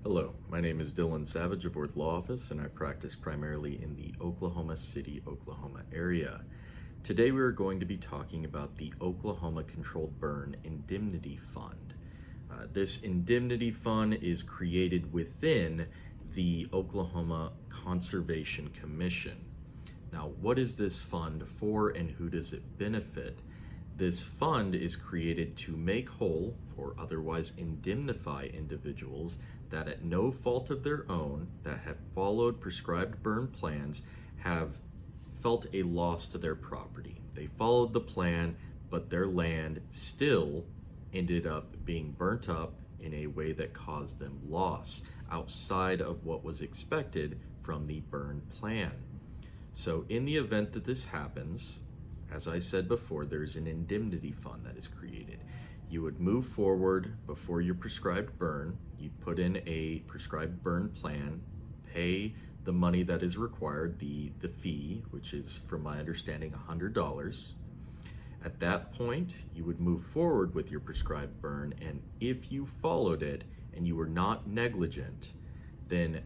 Hello, my name is Dylan Savage of Worth Law Office, and I practice primarily in the Oklahoma City, Oklahoma area. Today we are going to be talking about the Oklahoma Controlled Burn Indemnity Fund. This indemnity fund is created within the Oklahoma Conservation Commission. Now, what is this fund for and who does it benefit? This fund is created to make whole or otherwise indemnify individuals that at no fault of their own that have followed prescribed burn plans have felt a loss to their property. They followed the plan, but their land still ended up being burnt up in a way that caused them loss outside of what was expected from the burn plan. So in the event that this happens, as I said before, there's an indemnity fund that is created. You would move forward before your prescribed burn. You'd put in a prescribed burn plan, pay the money that is required, the fee, which is, from my understanding, $100. At that point, you would move forward with your prescribed burn, and if you followed it and you were not negligent, then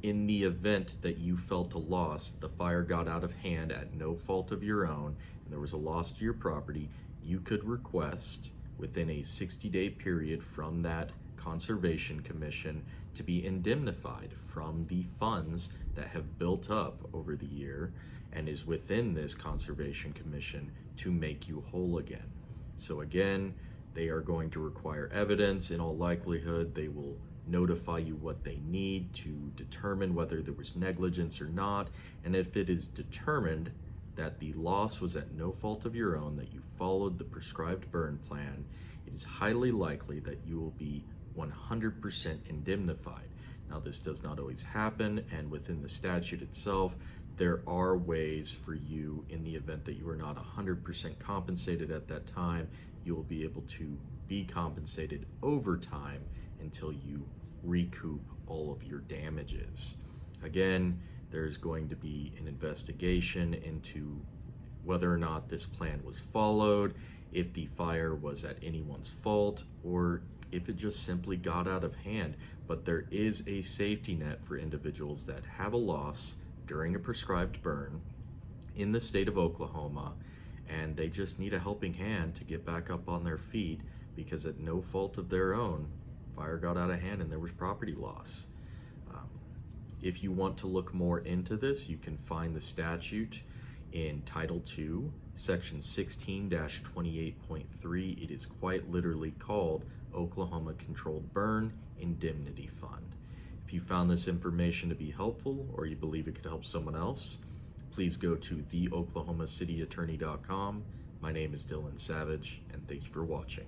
in the event that you felt a loss, the fire got out of hand at no fault of your own, and there was a loss to your property, you could request within a 60-day period from that Conservation Commission to be indemnified from the funds that have built up over the year and is within this Conservation Commission to make you whole again. So again, they are going to require evidence. In all likelihood, they will notify you what they need to determine whether there was negligence or not, and if it is determined that the loss was at no fault of your own, that you followed the prescribed burn plan, it is highly likely that you will be 100% indemnified. Now, this does not always happen, and within the statute itself, there are ways for you, in the event that you are not 100% compensated at that time, you will be able to be compensated over time until you recoup all of your damages. Again, there's going to be an investigation into whether or not this plan was followed, if the fire was at anyone's fault, or if it just simply got out of hand. But there is a safety net for individuals that have a loss during a prescribed burn in the state of Oklahoma, and they just need a helping hand to get back up on their feet because at no fault of their own, fire got out of hand and there was property loss. If you want to look more into this, you can find the statute in Title II, Section 16-28.3. It is quite literally called Oklahoma Controlled Burn Indemnity Fund. If you found this information to be helpful or you believe it could help someone else, please go to theoklahomacityattorney.com. My name is Dylan Savage, and thank you for watching.